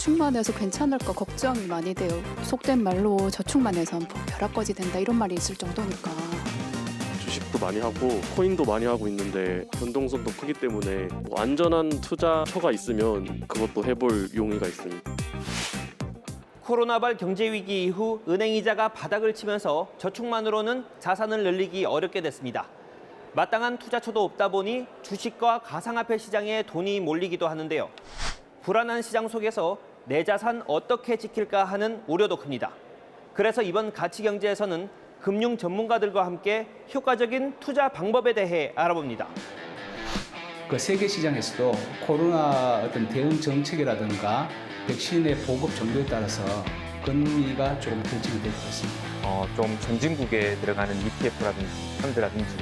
저축만 해서 괜찮을까 걱정이 많이 돼요. 속된 말로 저축만 해서 벼락거지 된다 이런 말이 있을 정도니까. 주식도 많이 하고 코인도 많이 하고 있는데 변동성도 크기 때문에 안전한 투자처가 있으면 그것도 해볼 용의가 있습니다. 코로나발 경제 위기 이후 은행 이자가 바닥을 치면서 저축만으로는 자산을 늘리기 어렵게 됐습니다. 마땅한 투자처도 없다 보니 주식과 가상화폐 시장에 돈이 몰리기도 하는데요. 불안한 시장 속에서 내 자산 어떻게 지킬까 하는 우려도 큽니다. 그래서 이번 가치경제에서는 금융 전문가들과 함께 효과적인 투자 방법에 대해 알아봅니다. 그 세계 시장에서도 코로나 어떤 대응 정책이라든가 백신의 보급 정도에 따라서 금리가 조금 결정이 될 것 같습니다. 좀 선진국에 들어가는 ETF라든지 펀드라든지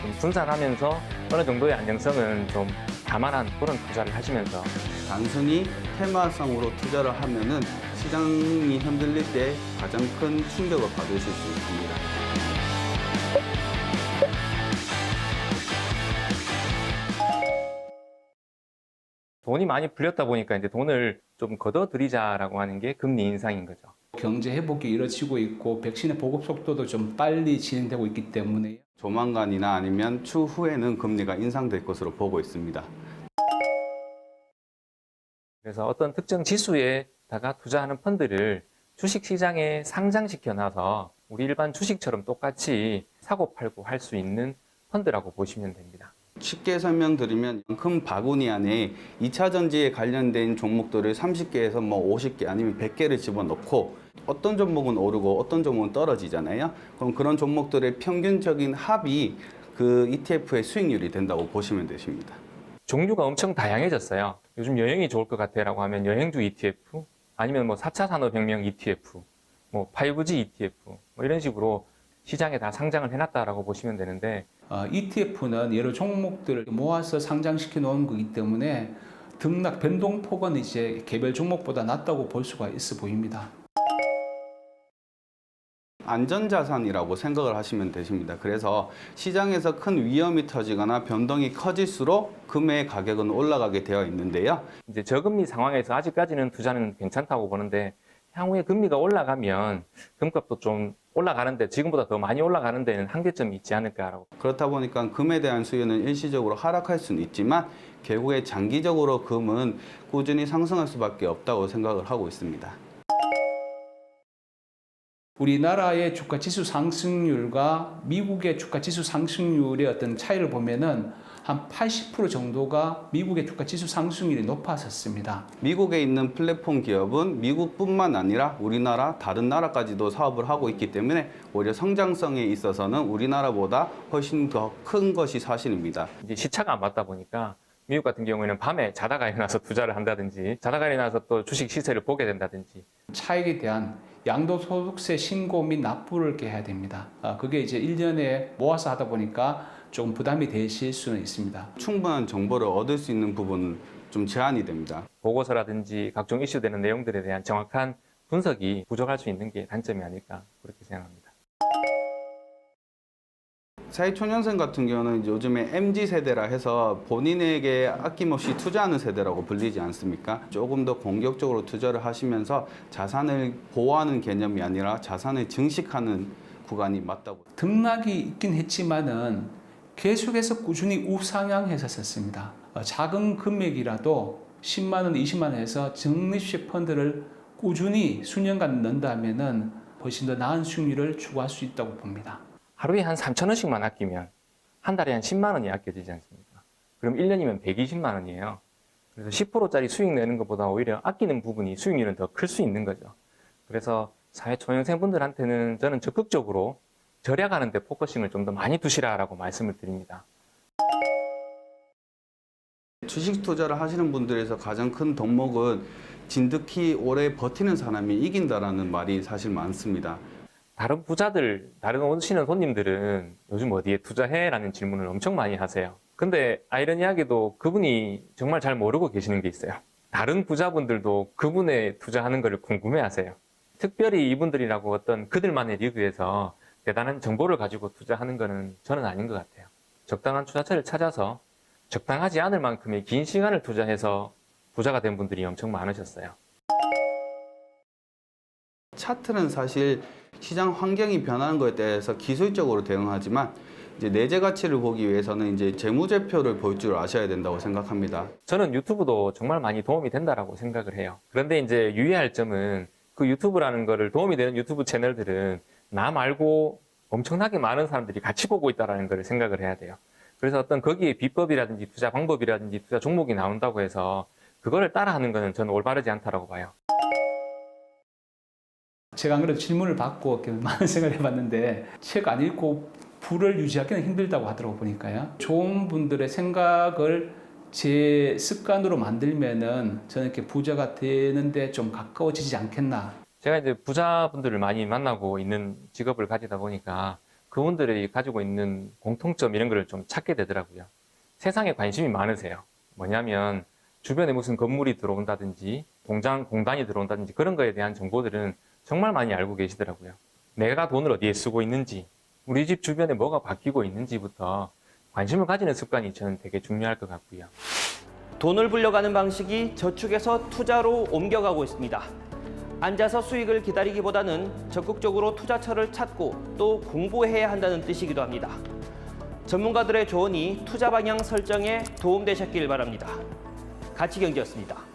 좀 분산하면서 어느 정도의 안정성은 좀 감안한 그런 투자를 하시면서 단순히 테마성으로 투자를 하면은 시장이 흔들릴 때 가장 큰 충격을 받으실 수 있습니다. 돈이 많이 풀렸다 보니까 이제 돈을 좀 걷어들이자라고 하는 게 금리 인상인 거죠. 경제 회복이 이루어지고 있고 백신의 보급 속도도 좀 빨리 진행되고 있기 때문에 조만간이나 아니면 추후에는 금리가 인상될 것으로 보고 있습니다. 그래서 어떤 특정 지수에다가 투자하는 펀드를 주식시장에 상장시켜 놔서 우리 일반 주식처럼 똑같이 사고 팔고 할 수 있는 펀드라고 보시면 됩니다. 쉽게 설명드리면 큰 바구니 안에 2차 전지에 관련된 종목들을 30개에서 50개 아니면 100개를 집어넣고 어떤 종목은 오르고 어떤 종목은 떨어지잖아요. 그럼 그런 종목들의 평균적인 합이 그 ETF의 수익률이 된다고 보시면 되십니다. 종류가 엄청 다양해졌어요. 요즘 여행이 좋을 것 같아라고 하면 여행주 ETF, 아니면 4차 산업혁명 ETF, 5G ETF, 이런 식으로 시장에 다 상장을 해놨다라고 보시면 되는데 ETF는 여러 종목들을 모아서 상장시켜 놓은 거기 때문에 등락 변동폭은 이제 개별 종목보다 낮다고 볼 수가 있어 보입니다. 안전자산이라고 생각을 하시면 되십니다. 그래서 시장에서 큰 위험이 터지거나 변동이 커질수록 금의 가격은 올라가게 되어 있는데요. 이제 저금리 상황에서 아직까지는 투자는 괜찮다고 보는데 향후에 금리가 올라가면 금값도 좀 올라가는데 지금보다 더 많이 올라가는 데는 한계점이 있지 않을까라고. 그렇다 보니까 금에 대한 수요는 일시적으로 하락할 수는 있지만 결국에 장기적으로 금은 꾸준히 상승할 수밖에 없다고 생각을 하고 있습니다. 우리나라의 주가지수 상승률과 미국의 주가지수 상승률의 어떤 차이를 보면은 한 80% 정도가 미국의 주가지수 상승률이 높았었습니다. 미국에 있는 플랫폼 기업은 미국뿐만 아니라 우리나라 다른 나라까지도 사업을 하고 있기 때문에 오히려 성장성에 있어서는 우리나라보다 훨씬 더 큰 것이 사실입니다. 이제 시차가 안 맞다 보니까 미국 같은 경우에는 밤에 자다가 일어나서 투자를 한다든지 자다가 일어나서 또 주식 시세를 보게 된다든지 차익에 대한 양도소득세 신고 및 납부를 해야 됩니다. 그게 이제 1년에 모아서 하다 보니까 조금 부담이 되실 수는 있습니다. 충분한 정보를 얻을 수 있는 부분은 좀 제한이 됩니다. 보고서라든지 각종 이슈되는 내용들에 대한 정확한 분석이 부족할 수 있는 게 단점이 아닐까 그렇게 생각합니다. 사회초년생 같은 경우는 이제 요즘에 MZ세대라 해서 본인에게 아낌없이 투자하는 세대라고 불리지 않습니까? 조금 더 공격적으로 투자를 하시면서 자산을 보호하는 개념이 아니라 자산을 증식하는 구간이 맞다고. 등락이 있긴 했지만은 계속해서 꾸준히 우상향했었습니다. 작은 금액이라도 10만 원, 20만 원에서 적립식 펀드를 꾸준히 수년간 넣는다면은 훨씬 더 나은 수익률을 추구할 수 있다고 봅니다. 하루에 한 3,000원씩만 아끼면 한 달에 한 10만 원이 아껴지지 않습니까? 그럼 1년이면 120만 원이에요. 그래서 10%짜리 수익 내는 것보다 오히려 아끼는 부분이 수익률은 더 클 수 있는 거죠. 그래서 사회초년생분들한테는 저는 적극적으로 절약하는 데 포커싱을 좀 더 많이 두시라라고 말씀을 드립니다. 주식 투자를 하시는 분들에서 가장 큰 덕목은 진득히 오래 버티는 사람이 이긴다라는 말이 사실 많습니다. 다른 부자들, 다른 오시는 손님들은 요즘 어디에 투자해? 라는 질문을 엄청 많이 하세요. 근데 아이러니하게도 그분이 정말 잘 모르고 계시는 게 있어요. 다른 부자분들도 그분의 투자하는 것을 궁금해 하세요. 특별히 이분들이라고 어떤 그들만의 리그에서 대단한 정보를 가지고 투자하는 것은 저는 아닌 것 같아요. 적당한 투자처를 찾아서 적당하지 않을 만큼의 긴 시간을 투자해서 부자가 된 분들이 엄청 많으셨어요. 차트는 사실 시장 환경이 변하는 것에 대해서 기술적으로 대응하지만 이제 내재 가치를 보기 위해서는 이제 재무제표를 볼 줄 아셔야 된다고 생각합니다. 저는 유튜브도 정말 많이 도움이 된다라고 생각을 해요. 그런데 이제 유의할 점은 그 유튜브라는 거를 도움이 되는 유튜브 채널들은 나 말고 엄청나게 많은 사람들이 같이 보고 있다라는 걸 생각을 해야 돼요. 그래서 어떤 거기에 비법이라든지 투자 방법이라든지 투자 종목이 나온다고 해서 그거를 따라하는 거는 저는 올바르지 않다라고 봐요. 제가 안 그래도 질문을 받고 이렇게 많은 생각을 해봤는데 책 안 읽고 부를 유지하기는 힘들다고 하더라고 보니까요. 좋은 분들의 생각을 제 습관으로 만들면은 저는 이렇게 부자가 되는데 좀 가까워지지 않겠나. 제가 이제 부자분들을 많이 만나고 있는 직업을 가지다 보니까 그분들이 가지고 있는 공통점 이런 거를 좀 찾게 되더라고요. 세상에 관심이 많으세요. 뭐냐면 주변에 무슨 건물이 들어온다든지 공단이 들어온다든지 그런 거에 대한 정보들은 정말 많이 알고 계시더라고요. 내가 돈을 어디에 쓰고 있는지, 우리 집 주변에 뭐가 바뀌고 있는지부터 관심을 가지는 습관이 저는 되게 중요할 것 같고요. 돈을 불려가는 방식이 저축에서 투자로 옮겨가고 있습니다. 앉아서 수익을 기다리기보다는 적극적으로 투자처를 찾고 또 공부해야 한다는 뜻이기도 합니다. 전문가들의 조언이 투자 방향 설정에 도움되셨길 바랍니다. 가치경제였습니다.